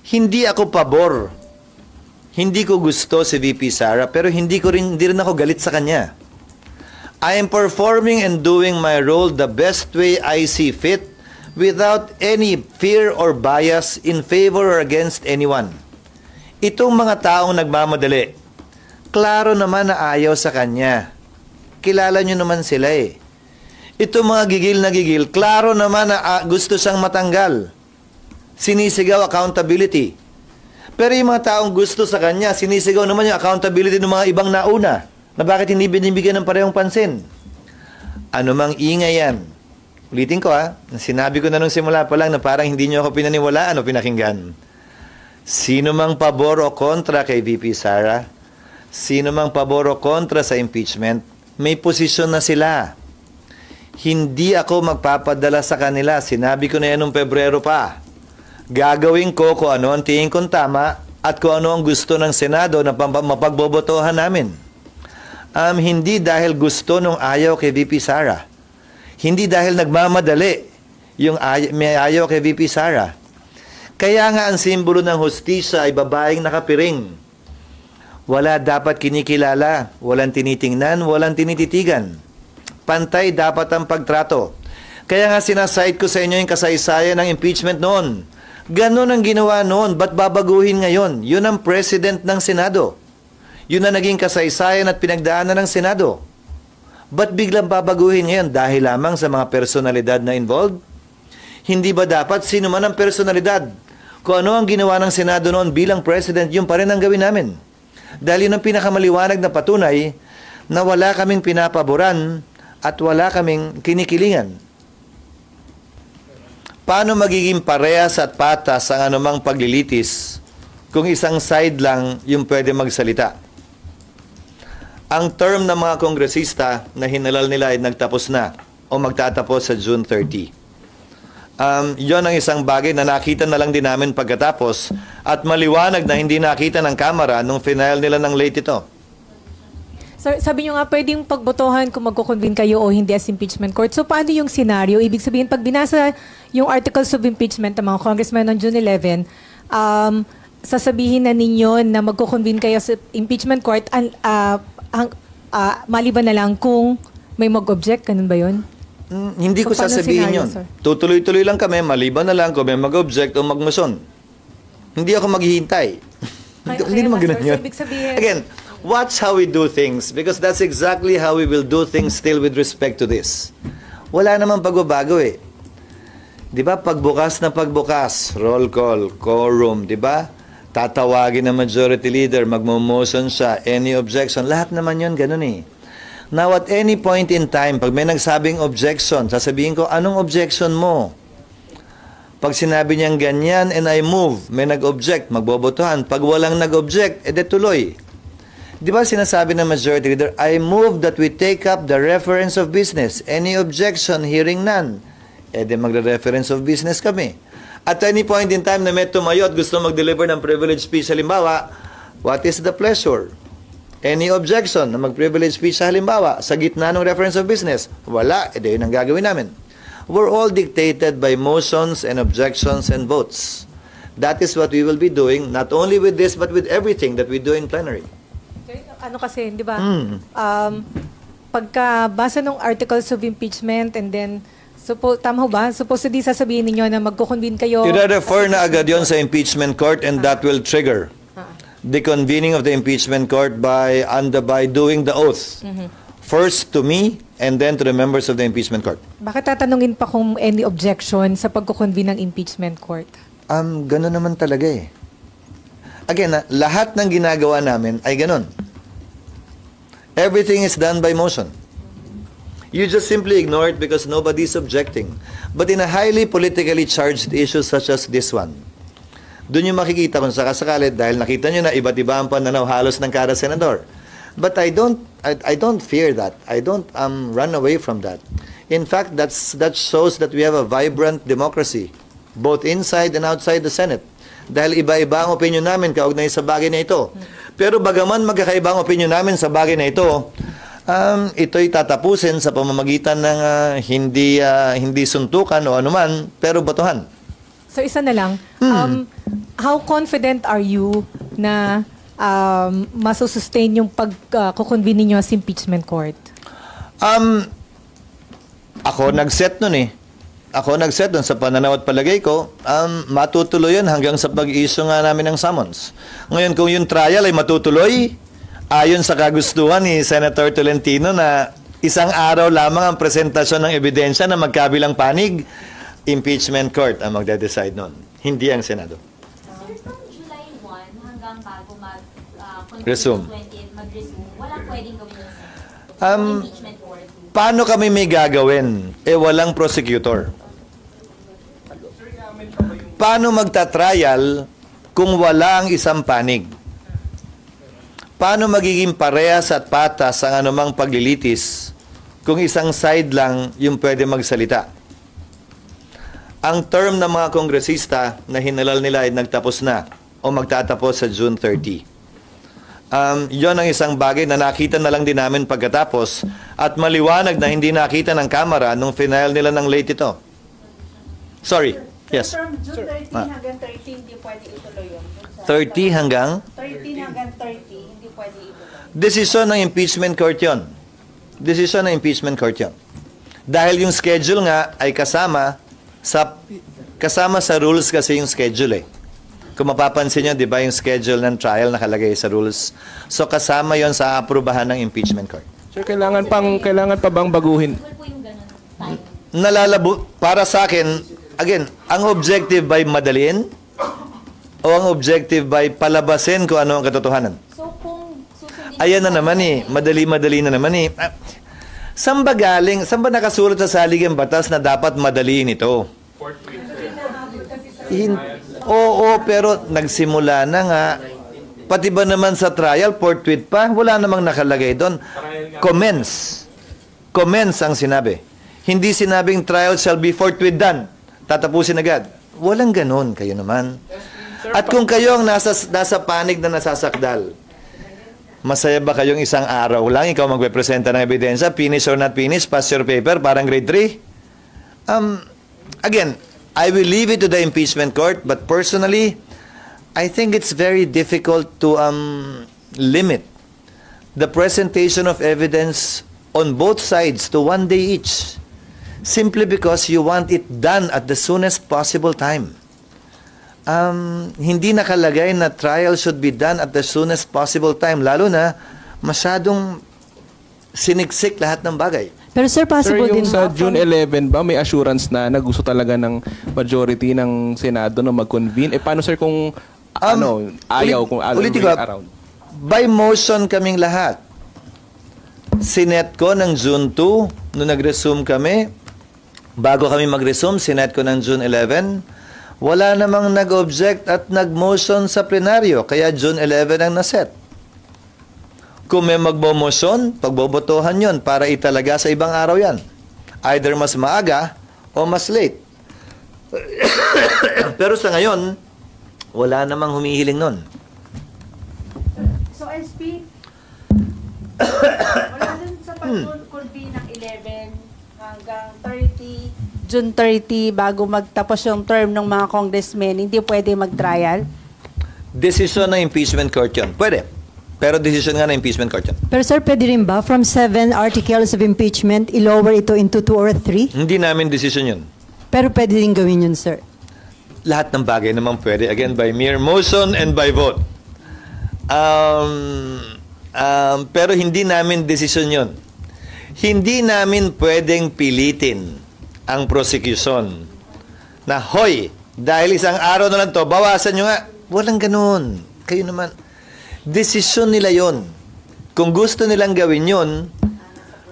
Hindi ako pabor. Hindi ko gusto si VP Sara, pero hindi rin ako galit sa kanya. I am performing and doing my role the best way I see fit without any fear or bias in favor or against anyone. Itong mga taong nagmamadali, klaro naman na ayaw sa kanya. Kilala nyo naman sila eh. Itong mga gigil na gigil, klaro naman na gusto siyang matanggal. Sinisigaw accountability. Pero yung mga taong gusto sa kanya, sinisigaw naman yung accountability ng mga ibang nauna na bakit hindi binibigyan ng parehong pansin. Ano mang ingay yan. Ulitin ko sinabi ko na nung simula pa lang na parang hindi nyo ako pinaniwalaan o pinakinggan. Sino mang pabor o kontra kay VP Sara, sino mang pabor o kontra sa impeachment, may posisyon na sila. Hindi ako magpapadala sa kanila. Sinabi ko na yan noong Pebrero pa. Gagawin ko kung ano ang tingin kong tama at kung ano ang gusto ng Senado na mapagbobotohan namin. Hindi dahil gusto nung ayaw kay VP Sara. Hindi dahil nagmamadali yung may ayaw kay VP Sara. Kaya nga ang simbolo ng hustisya ay babaeng nakapiring. Wala dapat kinikilala, walang tinitingnan, walang tinititigan. Pantay dapat ang pagtrato. Kaya nga sinasite ko sa inyo yung kasaysayan ng impeachment noon. Ganon ang ginawa noon, ba't babaguhin ngayon? Yun ang president ng Senado. Yun ang naging kasaysayan at pinagdaanan ng Senado. Ba't biglang babaguhin ngayon dahil lamang sa mga personalidad na involved? Hindi ba dapat sino man ang personalidad? Kung ano ang ginawa ng Senado noon bilang president, yun pa rin ang gawin namin. Dahil yun ang pinakamaliwanag na patunay na wala kaming pinapaboran at wala kaming kinikilingan. Paano magiging parehas at patas ang anumang paglilitis kung isang side lang yung pwede magsalita? Ang term ng mga kongresista na hinalal nila ay nagtapos na o magtatapos sa June 30. Yon ang isang bagay na nakita na lang din namin pagkatapos at maliwanag na hindi nakita ng Kamara nung final nila ng late ito. Sir, sabi nyo nga pwedeng pagbotohan kung magkukonvene kayo o hindi as impeachment court. So paano yung scenario? Ibig sabihin, pag binasa yung articles of impeachment ng mga congressmen on June 11, sasabihin na ninyo na magkukonvene kayo sa impeachment court maliban na lang kung may mag-object, ganun ba yun? Hindi ko sasabihin yun. Tutuloy-tuloy lang kami, maliban na lang kung may mag-object o mag-motion. Hindi ako maghihintay. Hindi naman ganun yun. Again, watch how we do things because that's exactly how we will do things still with respect to this. Wala namang pagbabago eh. Di ba? Pagbukas na pagbukas, roll call, quorum, di ba? Tatawagin ng majority leader, magmo-motion siya, any objection, lahat naman yun, ganun eh. Now, at any point in time, pag may nagsabing objection, sasabihin ko, anong objection mo? Pag sinabi niyang ganyan and I move, may nag-object, magbobotohan. Pag walang nag-object, edi tuloy. Di ba sinasabi ng majority leader, I move that we take up the reference of business. Any objection, hearing none. Edi magre-reference of business kami. At any point in time na may tumayo at gusto mag-deliver ng privilege speech, halimbawa, what is the pleasure? Any objection na mag-privilege speech sa halimbawa, sa gitna ng reference of business? Wala, edi yun ang gagawin namin. We're all dictated by motions and objections and votes. That is what we will be doing, not only with this, but with everything that we do in plenary. Ano kasi, di ba? Pagkabasa ng articles of impeachment and then, tama ba? Supposedly sasabihin ninyo na magkukonvene kayo. I-refer na agad yon sa impeachment court and that will trigger the convening of the impeachment court by doing the oath. First to me and then to the members of the impeachment court. Bakit tatanungin pa kung any objection sa pagkukonvene ng impeachment court? Gano'n naman talaga eh. Again, lahat ng ginagawa namin ay gano'n. Everything is done by motion. You just simply ignore it because nobody's objecting. But in a highly politically charged issue such as this one, doon yung makikita kung sakasakali dahil nakita nyo na iba't iba ang pananaw halos ng kada senador. But I don't fear that. I don't run away from that. In fact, that shows that we have a vibrant democracy, both inside and outside the Senate. Dahil iba-iba ang opinion namin kaugnay sa bagay na ito. Pero bagaman magkakaiba ang opinion namin sa bagay na ito, ito'y tatapusin sa pamamagitan ng hindi suntukan o anuman, pero botohan. So isa na lang, how confident are you na masusustain yung pag-convene ninyo sa impeachment court? Ako nag-set nun eh. Ako nag-set nun sa pananaw at palagay ko, matutuloy yun hanggang sa pag-issue nga namin ng summons. Ngayon, kung yung trial ay matutuloy, ayon sa kagustuhan ni Senator Tolentino na isang araw lamang ang presentasyon ng ebidensya na magkabilang panig, impeachment court ang magde-decide nun. Hindi ang Senado. Sir, from July 1 hanggang bago Resume. 20th mag-resume, walang pwedeng gawin yung impeachment court. Paano kami may gagawin? Walang prosecutor. Paano magta-trial kung wala ang isang panig? Paano magiging parehas at patas ang anumang paglilitis kung isang side lang yung pwede magsalita? Ang term ng mga kongresista na hinalal nila ay nagtapos na o magtatapos sa June 30. Yon ang isang bagay na nakita na lang din namin pagkatapos at maliwanag na hindi nakita ng kamera nung final nila ng late ito. Sorry. Yes. From June 13 hanggang 30, hindi pwede ituloy yun. 30 hanggang? 13 hanggang 30, hindi pwede ituloy. Decision ng impeachment court yon. Decision ng impeachment court yon. Dahil yung schedule nga ay kasama sa rules kasi yung schedule eh. Kung mapapansin nyo, di ba yung schedule ng trial nakalagay sa rules? So kasama yon sa aprubahan ng impeachment court. Sir, kailangan pa bang baguhin? Well po yung ganun time. Nalalabo, para sa akin, again, ang objective by madaliin o ang objective by palabasin kung ano ang katotohanan? So kung susundin Ayan na naman eh. Madali na naman eh. Saan ba galing? Saan ba nakasulat sa saligang batas na dapat madaliin ito? Oo, pero nagsimula na nga. Pati ba naman sa trial, forthwith pa? Wala namang nakalagay doon. Commence. Commence ang sinabi. Hindi sinabing trial shall be forthwith done. Tatapusin agad. Walang ganun. Kayo naman. At kung kayo ang nasa panig na nasasakdal, masaya ba kayong isang araw lang ikaw magpe-presenta ng ebidensya, finish or not finish, pass your paper, parang grade 3? Again, I will leave it to the impeachment court, but personally, I think it's very difficult to limit the presentation of evidence on both sides to 1 day each, simply because you want it done at the soonest possible time. Hindi nakalagay na trial should be done at the soonest possible time, lalo na masyadong siniksik lahat ng bagay. Pero sir, Sir, possible din yung sa ba June 11 ba, may assurance na gusto talaga ng majority ng Senado na mag-convene? Paano sir kung ayaw, kung alam ulitin mo ko, around? by motion kaming lahat. Sinet ko ng June 2, nung nag-resume kami, bago kami mag-resume, sinet ko ng June 11, wala namang nag-object at nag-motion sa plenaryo, kaya June 11 ang naset. Kung may magbo-motion, pagbobotohan yon para italaga sa ibang araw yan. Either mas maaga o mas late. Pero sa ngayon, wala namang humihiling nun. So, SP, wala dun sa pag-convene ng 11 hanggang 30, June 30, bago magtapos yung term ng mga congressmen, hindi pwede mag-trial? Decision ng impeachment court yun. Pwede. Pero decision nga ng impeachment court yun. Pero sir, pwede rin ba from 7 articles of impeachment, i-lower ito into 2 or 3? Hindi namin decision yun. Pero pwede rin gawin yun, sir. Lahat ng bagay naman pwede. Again, by mere motion and by vote. Pero hindi namin decision yun. Hindi namin pwedeng pilitin ang prosecution na, hoy, dahil isang araw na lang to, bawasan nyo nga. Walang ganun. Kayo naman. Desisyon nila yon. Kung gusto nilang gawin yon,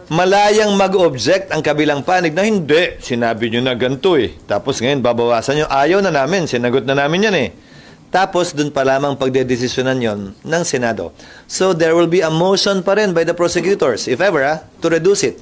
malayang mag-object ang kabilang panig na hindi, sinabi nyo na ganito eh. Tapos ngayon, babawasan nyo. Ayaw na namin, sinagot na namin yan eh. Tapos, dun pa lamang pagdedesisyonan yon ng Senado. So, there will be a motion pa rin by the prosecutors, if ever, to reduce it.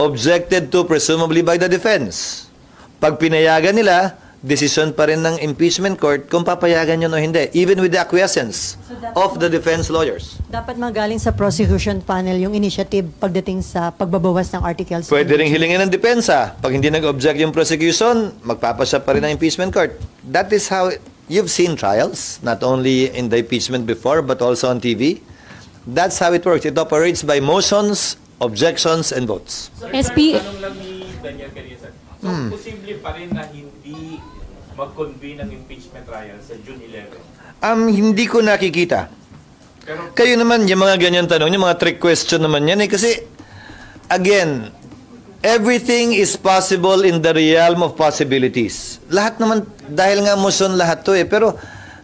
Objected to presumably by the defense. Pag pinayagan nila, desisyon pa rin ng impeachment court kung papayagan yun o hindi, even with the acquiescence of the defense lawyers. Dapat magaling sa prosecution panel yung initiative pagdating sa pagbabawas ng articles. Pwede rin hilingin ng depensa. Pag hindi nag-object yung prosecution, magpapasya pa rin ng impeachment court. That is how you've seen trials, not only in the impeachment before, but also on TV. That's how it works. It operates by motions, objections, and votes. SP Tanong lang ni Daniel kanina, sir. So, posible pa rin na hindi mag-convene ang impeachment trial sa June 11? Hindi ko nakikita. Pero Kayo naman, yung mga ganyan tanong, yung mga trick question naman yan eh. Kasi, again, everything is possible in the realm of possibilities. Lahat naman, dahil nga motion lahat to eh. Pero,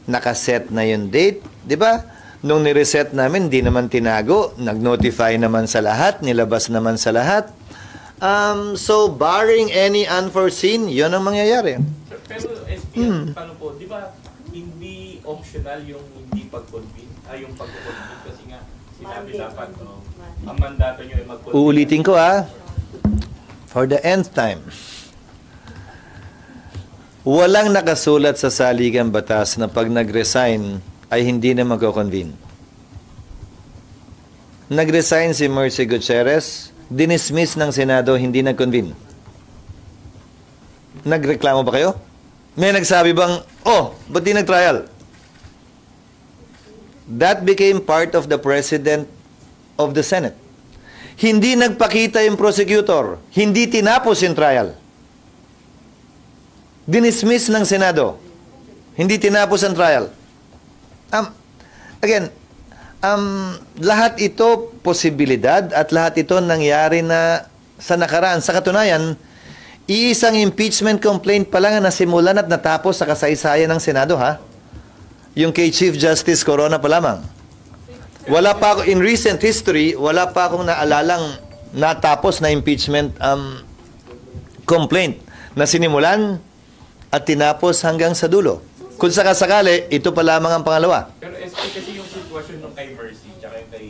nakaset na yung date, di ba? Nung nireset namin, di naman tinago. Nag-notify naman sa lahat, nilabas naman sa lahat. So, barring any unforeseen, yun ang mangyayari. pero SP, paano po, di ba hindi optional yung hindi pag-convene? Yung pag-convene kasi nga sinabi dapat ang mandato nyo ay mag-convene. Uulitin ko for the nth time. Walang nakasulat sa saligang batas na pag nag-resign ay hindi na magko-convene. Nag-resign si Mercy Gutierrez, dinismiss ng Senado, hindi nag-convene. Nagreklamo ba kayo? May nagsabi bang, ba't di nag-trial? That became part of the President of the Senate. Hindi nagpakita yung prosecutor. Hindi tinapos yung trial. Dinismiss ng Senado. Hindi tinapos ang trial. Again, lahat ito posibilidad at lahat ito nangyari na sa nakaraan. Sa katunayan, iisang impeachment complaint pa lang na nasimulan at natapos sa kasaysayan ng Senado, Yung kay Chief Justice Corona pa lamang. Wala pa ako, in recent history, wala pa akong naalalang natapos na impeachment complaint na sinimulan at tinapos hanggang sa dulo. Kung sakasakali, ito pa lamang ang pangalawa. Pero SP kasi yung sitwasyon nung kay Mercy tsaka yung kay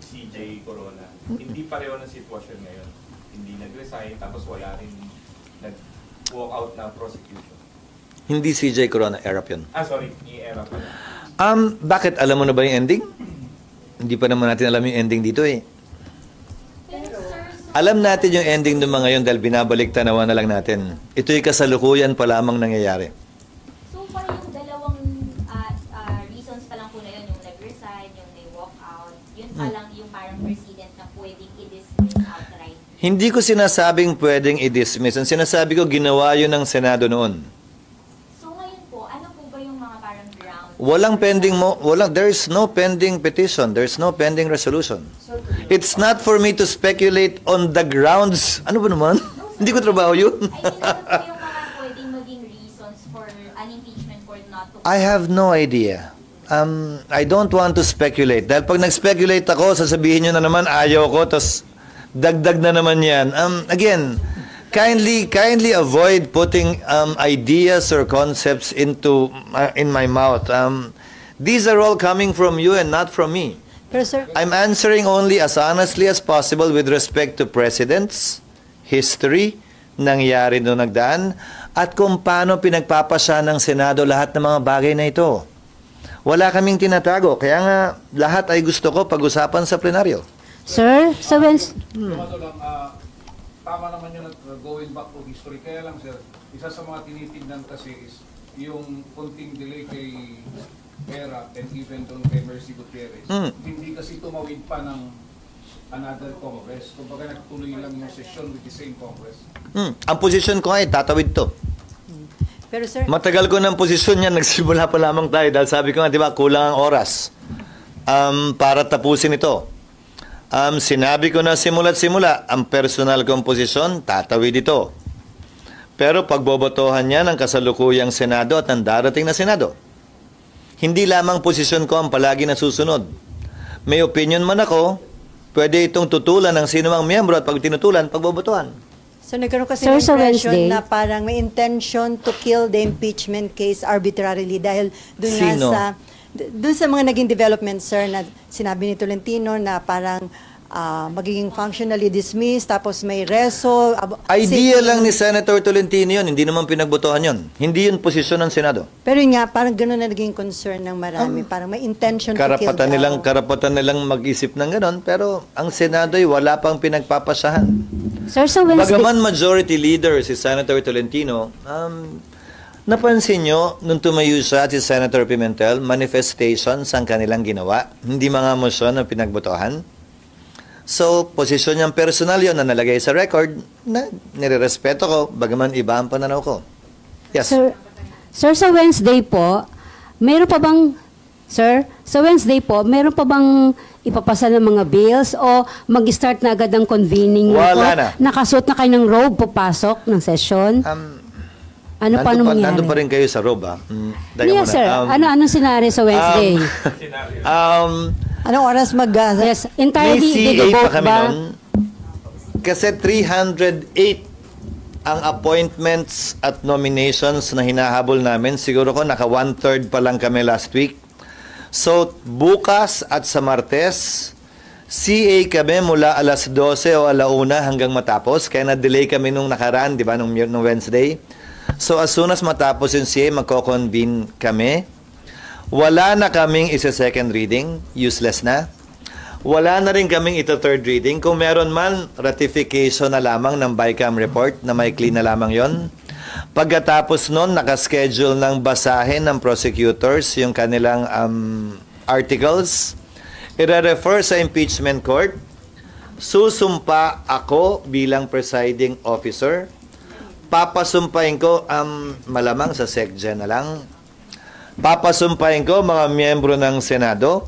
CJ Corona, hindi pareho ng sitwasyon ngayon. Hindi nag-resign tapos wala rin nag-walk out na prosecution. Hindi CJ Corona, erap yun. Sorry, i-era pala. Bakit? Alam mo na ba yung ending? Hindi pa naman natin alam yung ending dito eh. Alam natin yung ending ng mga yun dahil binabalik tanawan na lang natin. Ito'y kasalukuyan pa lamang nangyayari. So far, yung dalawang reasons pa lang po na yun, yung nag-resign, yung nag-walk out, yun pa lang yung parang precedent na pwedeng i-dismiss outright. Hindi ko sinasabing pwedeng i-dismiss. Ang sinasabi ko, ginawa yun ng Senado noon. So ngayon po, ano po ba yung mga parang grounds? There's no pending petition. There's no pending resolution. It's not for me to speculate on the grounds. Ano ba naman? Hindi ko trabaho yun. I mean, ano po yung mga pwedeng maging reasons for an impeachment court not to... I have no idea. I don't want to speculate. Dahil pag nag-speculate ako, sasabihin nyo na naman, ayaw ko, tapos dagdag na naman yan. Again, kindly avoid putting ideas or concepts into in my mouth. These are all coming from you and not from me. Pero sir, I'm answering only as honestly as possible with respect to precedents, history, nangyari noong nagdaan, at kung paano pinagpapasya ng Senado lahat ng mga bagay na ito. Wala kaming tinatago, kaya nga lahat ay gusto ko pag-usapan sa plenaryo. Sir, sa Wednesday, Tama naman yun at going back to history. Kaya lang sir, isa sa mga tinitignan kasi is yung konting delay kay Era and even doon kay Mercy Gutierrez. Hindi kasi tumawid pa ng another Congress. Kumbaga nagtuloy lang yung session with the same Congress. Ang posisyon ko ay tatawid to. pero sir, Matagal ko ng posisyon yan, nagsimula pa lamang tayo dahil sabi ko nga, di ba, kulang ang oras para tapusin ito. Sinabi ko na simula't simula, ang personal kong posisyon, tatawid ito. Pero pagbobotohan niya ng kasalukuyang Senado at ng darating na Senado. Hindi lamang posisyon ko ang palagi nasusunod. May opinion man ako, pwede itong tutulan ng sinumang miyembro at pag tinutulan, pagbobotohan. so nagkaroon kasi Sir, ng sa impression Wednesday, na parang may intention to kill the impeachment case arbitrarily dahil dun Sino? nga sa mga naging development, sir, na sinabi ni Tolentino na parang magiging functionally dismissed, tapos may reso. Idea lang ni Senator Tolentino yun. Hindi naman pinagbotohan yun. Hindi yun posisyon ng Senado. Pero yun nga, parang gano'n na naging concern ng marami. Parang may intention to kill the Karapatan nilang mag-isip ng gano'n, pero ang Senado ay wala pang pinagpapasahan. Sir, sa Wednesday... Bagaman majority leader si Senator Tolentino, napansin nyo, nung tumayo siya si Senator Pimentel, manifestations ang kanilang ginawa. Hindi mga motion ang pinagbotohan. So, posisyon niyang personal yun na nalagay sa record na nirerespeto ko, bagaman iba ang pananaw ko. Yes. Sir, sa Wednesday po, meron pa bang, sir, sa Wednesday po, meron pa bang ipapasa ng mga bills o mag-start na agad ang convening? Wala na. Nakasuot na kayo ng robe, papasok ng session? Paano mangyari? Nandun pa rin kayo sa robe, Yes, sir. Anong senaryo sa Wednesday? Anong oras yes, may entirely CA did pa vote kami ba? nun. Kasi 308 ang appointments at nominations na hinahabol namin. Siguro ko naka 1/3 pa lang kami last week. So, bukas at sa Martes, CA kami mula alas 12 o alauna hanggang matapos. Kaya na-delay kami nung nakaraan, di ba, nung Wednesday. So, as soon as matapos yung CA, magko-convene kami. Wala na kaming isa-second reading, useless na. Wala na rin kaming ito-third reading. Kung meron man, ratification na lamang ng BICAM report na may clean na lamang yon. Pagkatapos nun, nakaschedule ng basahin ng prosecutors yung kanilang articles. I-refer sa impeachment court. Susumpa ako bilang presiding officer. Papasumpahin ko, malamang sa SecGen na lang. Papasumpahin ko mga miyembro ng Senado.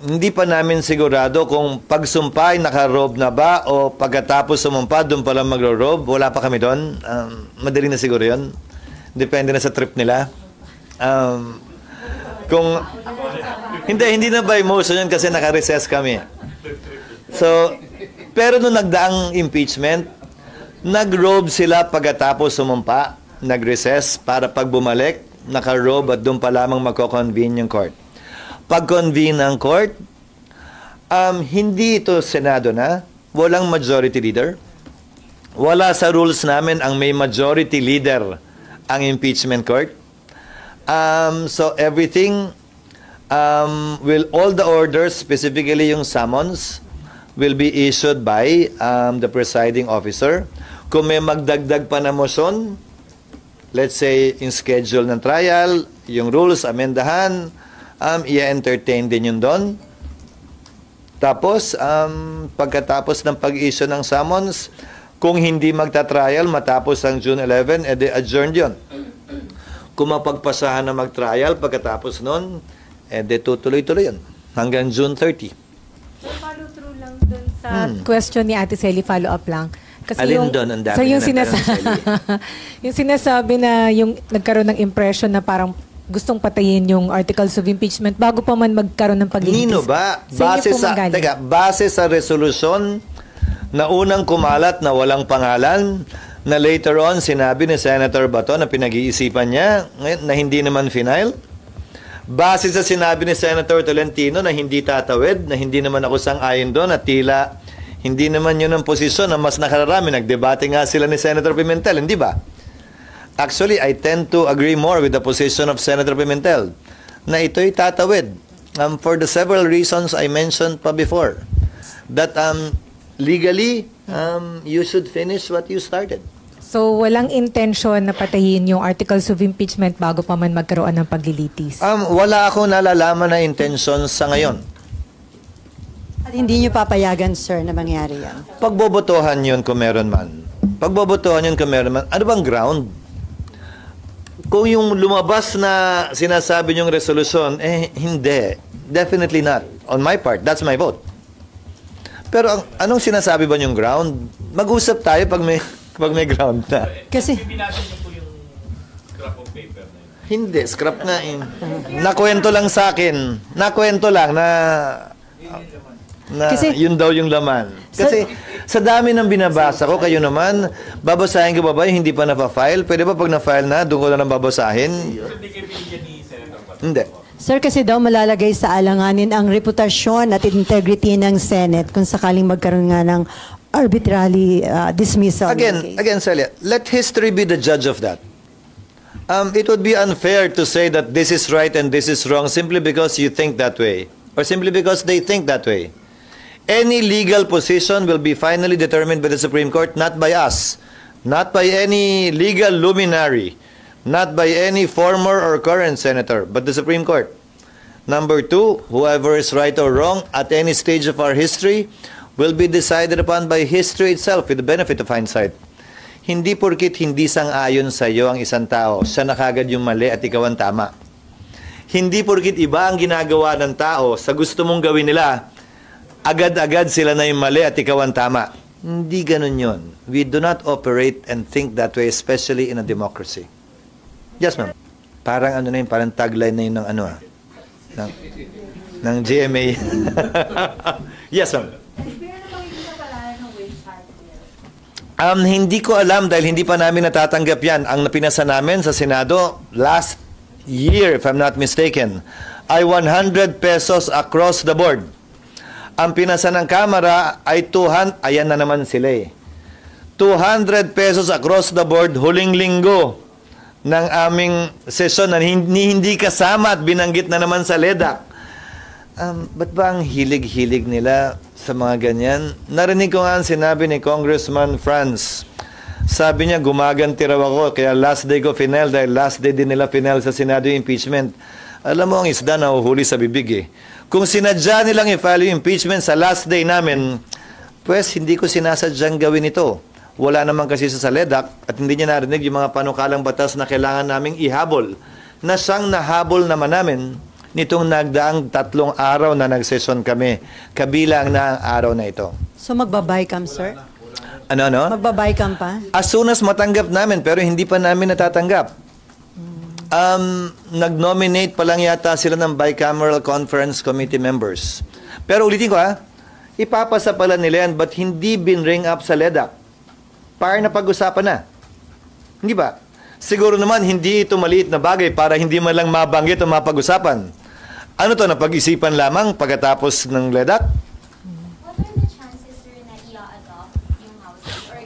Hindi pa namin sigurado kung pagsumpa ay naka-robe na ba o pagkatapos sumumpa, doon pa lang magro-robe. Wala pa kami doon. Madali na siguro yun. Depende na sa trip nila. Hindi na by motion yun kasi naka-recess kami. So, pero nung nagdaang impeachment, nag-robe sila pagkatapos sumumpa. Nag-recess para pag bumalik, naka-robe at doon pa lamang magko-convene yung court. Pag-convene ng court, hindi ito Senado na, walang majority leader. Wala sa rules namin ang may majority leader ang impeachment court. So everything, all the orders, specifically yung summons, will be issued by the presiding officer. Kung may magdagdag pa na motion, let's say, in schedule ng trial, yung rules, amendahan, i-entertain din yun doon. Tapos, pagkatapos ng pag-issue ng summons, kung hindi magta-trial, matapos ang June 11, edi adjourned yun. Kung mapagpasahan na mag-trial, pagkatapos nun, edi tutuloy-tuloy yun. Hanggang June 30. So, follow through lang dun sa question ni Ate Sally, follow up lang. Kasi Alin doon ang dami yung na yung sinasabi na yung nagkaroon ng impression na parang gustong patayin yung articles of impeachment bago pa man magkaroon ng paglilitis. Nino ba? Base sa resolusyon na unang kumalat na walang pangalan, na later on sinabi ni Senator Bato na pinag-iisipan niya na hindi naman final. Base sa sinabi ni Senator Tolentino na hindi tatawid, na hindi naman ako sang-ayon doon at tila hindi naman yun ang posisyon na mas nakararami. Nagdebate nga sila ni Senator Pimentel, hindi ba? Actually, I tend to agree more with the position of Senator Pimentel na ito'y tatawid for the several reasons I mentioned pa before. That legally, you should finish what you started. So, walang intention na patayin yung articles of impeachment bago pa man magkaroon ng paglilitis? Wala akong nalalaman na intention sa ngayon. At hindi nyo papayagan, sir, na mangyari yan? Pagbobotohan yun kung meron man. Pagbobotohan yun kung meron man. Ano bang ground? Kung yung lumabas na sinasabi yung resolusyon, hindi. Definitely not. On my part, that's my vote. Pero anong sinasabi ba yung ground? Mag-usap tayo pag may ground na. Kasi Pinapin niyo po yung scrap of paper na yun. Hindi, scrap nga. Nakwento lang sa akin. Nakwento lang na Kasi- yun daw yung laman. Kasi sa dami ng binabasa ko, kayo naman, babasahin ko ba ba yung hindi pa na-file? Pwede ba pag na-file na, doon ko na lang babasahin? So, hindi kayo binigyan ni Senator Bato? Hindi. Sir, kasi daw malalagay sa alanganin ang reputasyon at integrity ng Senate kung sakaling magkaroon nga ng arbitrary dismissal. Again, Celia, let history be the judge of that. It would be unfair to say that this is right and this is wrong simply because you think that way, or simply because they think that way. Any legal position will be finally determined by the Supreme Court, not by us, not by any legal luminary, not by any former or current senator, but the Supreme Court. Number two, whoever is right or wrong at any stage of our history will be decided upon by history itself with the benefit of hindsight. Hindi porkit hindi sang-ayon sa iyo ang isang tao, siya na kagad yung mali at ikaw ang tama. Hindi porkit iba ang ginagawa ng tao sa gusto mong gawin nila, agad-agad sila na yung mali at ikaw ang tama. Hindi ganun yun. We do not operate and think that way, especially in a democracy. Yes, ma'am. Parang ano na yun, parang tagline na yun ng ano ng GMA. Yes, ma'am. Hindi ko alam dahil hindi pa namin natatanggap yan. Ang napinasa namin sa Senado last year, if I'm not mistaken, ay 100 pesos across the board. Ang pinasa ng Kamara ay 200, ayan na naman sila 200 pesos across the board huling linggo ng aming sesyon na hindi kasama at binanggit na naman sa LEDAC. Ba't ba ang hilig-hilig nila sa mga ganyan? Narinig ko nga ang sinabi ni Congressman Franz. Sabi niya, gumaganti raw ako, kaya last day ko final dahil last day din nila final sa Senado yung impeachment. Alam mo, ang isda na uhuli sa bibig Kung sinadya nilang i-file yung impeachment sa last day namin, pues hindi ko sinasadyang gawin ito. Wala naman kasi sa LEDAC at hindi niya narinig yung mga panukalang batas na kailangan naming ihabol na siyang nahabol naman namin nitong nagdaang 3 araw na nagsesyon kami, kabilang na ang araw na ito. So magbabaycam, sir? Ano? Magbabaycam pa? As soon as matanggap namin, pero hindi pa namin natatanggap. Nag-nominate pa lang yata sila ng Bicameral Conference Committee members. Pero ulitin ko ipapasa pala nila yan, but hindi binring up sa LEDAC. Para na pag-usapan na. Hindi ba? Siguro naman, hindi ito maliit na bagay para hindi man lang mabanggit o mapag-usapan. Ano to, napag-isipan lamang pagkatapos ng LEDAC? What are the chances, sir, na i-adopt yung House? Or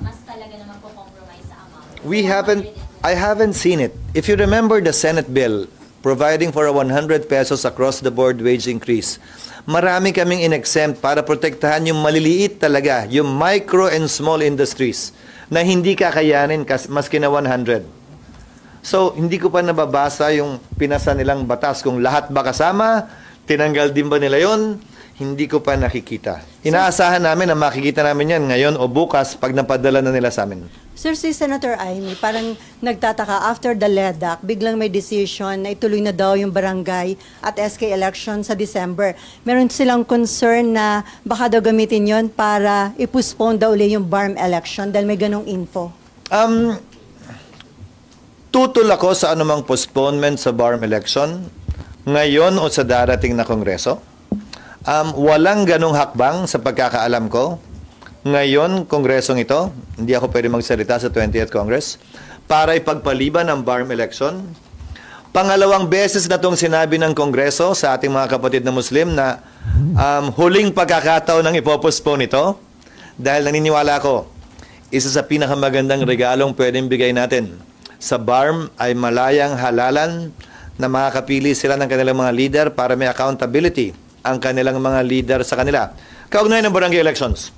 mas talaga naman po compromise sa amount? I haven't seen it. If you remember the Senate bill providing for a 100 pesos across the board wage increase, marami kaming in-exempt para protektahan yung maliliit talaga, yung micro and small industries na hindi kakayanin maski na 100. So, hindi ko pa nababasa yung pinasa nilang batas. Kung lahat ba kasama, tinanggal din ba nila yon? Hindi ko pa nakikita. Inaasahan namin na makikita namin yan ngayon o bukas pag napadala na nila sa amin. Sir, si Senator Amy, parang nagtataka after the LEDAC, biglang may decision na ituloy na daw yung barangay at SK election sa December. Meron silang concern na baka daw gamitin yon para i-postpone daw ulit yung BARM election dahil may ganong info. Tutol ako sa anumang postponement sa BARM election ngayon o sa darating na Kongreso. Walang ganong hakbang sa pagkakaalam ko. Ngayon, Kongresong ito, hindi ako pwede magsalita sa 20th Congress, para ipagpaliban ang BARM election. Pangalawang beses na itong sinabi ng Kongreso sa ating mga kapatid na Muslim na huling pagkakataon ng ipopostpone ito dahil naniniwala ako, isa sa pinakamagandang regalong pwedeng bigay natin sa BARM ay malayang halalan na makakapili sila ng kanilang mga leader para may accountability ang kanilang mga leader sa kanila. Kaugnay ng barangay elections.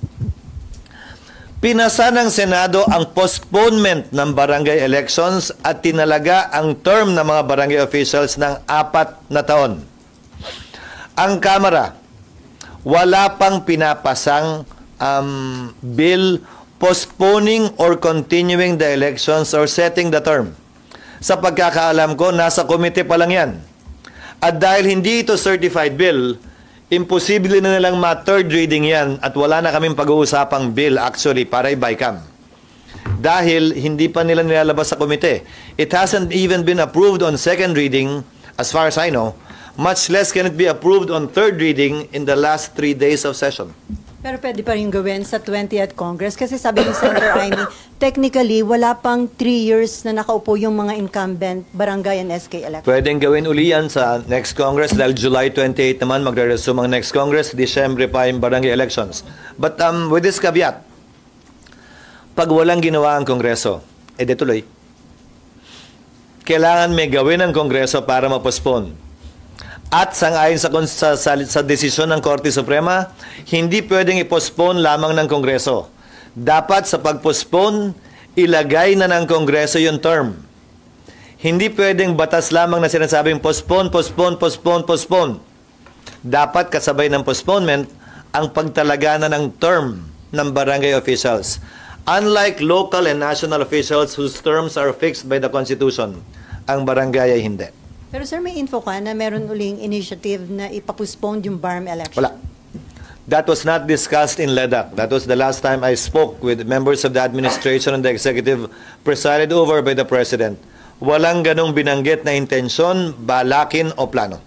Pinasa ng Senado ang postponement ng barangay elections at tinalaga ang term ng mga barangay officials ng 4 na taon. Ang Kamara, wala pang pinapasang bill postponing or continuing the elections or setting the term. Sa pagkakaalam ko, nasa komite pa lang yan. At dahil hindi ito certified bill, imposible na nilang ma-third reading yan at wala na kaming pag-uusapang bill actually para i-BICAM. Dahil hindi pa nila nilalabas sa komite. It hasn't even been approved on second reading as far as I know. Much less can it be approved on third reading in the last 3 days of session. Pero pwede pa rin gawin sa 20th Congress kasi sabi ni Senator Amy, technically, wala pang 3 years na nakaupo yung mga incumbent barangay and SK elections. Pwedeng gawin uli yan sa next Congress dahil July 28 naman magre-resume ang next Congress, Disyembre pa yung barangay elections. But with this caveat, pag walang ginawa ang Kongreso, di tuloy. Kailangan may gawin ang Kongreso para ma-postpone. At sangayon sa desisyon ng Korte Suprema, hindi pwedeng i-postpone lamang ng Kongreso. Dapat sa pag-postpone, ilagay na ng Kongreso yung term. Hindi pwedeng batas lamang na sinasabing postpone, postpone, postpone, postpone. Dapat kasabay ng postponement ang pagtalaga na ng term ng barangay officials. Unlike local and national officials whose terms are fixed by the Constitution, ang barangay ay hindi. Pero sir, may info ka na meron uling initiative na ipapostpone yung BARM election? Wala. That was not discussed in LEDAC. That was the last time I spoke with members of the administration and the executive presided over by the President. Walang ganong binanggit na intensyon, balakin o plano.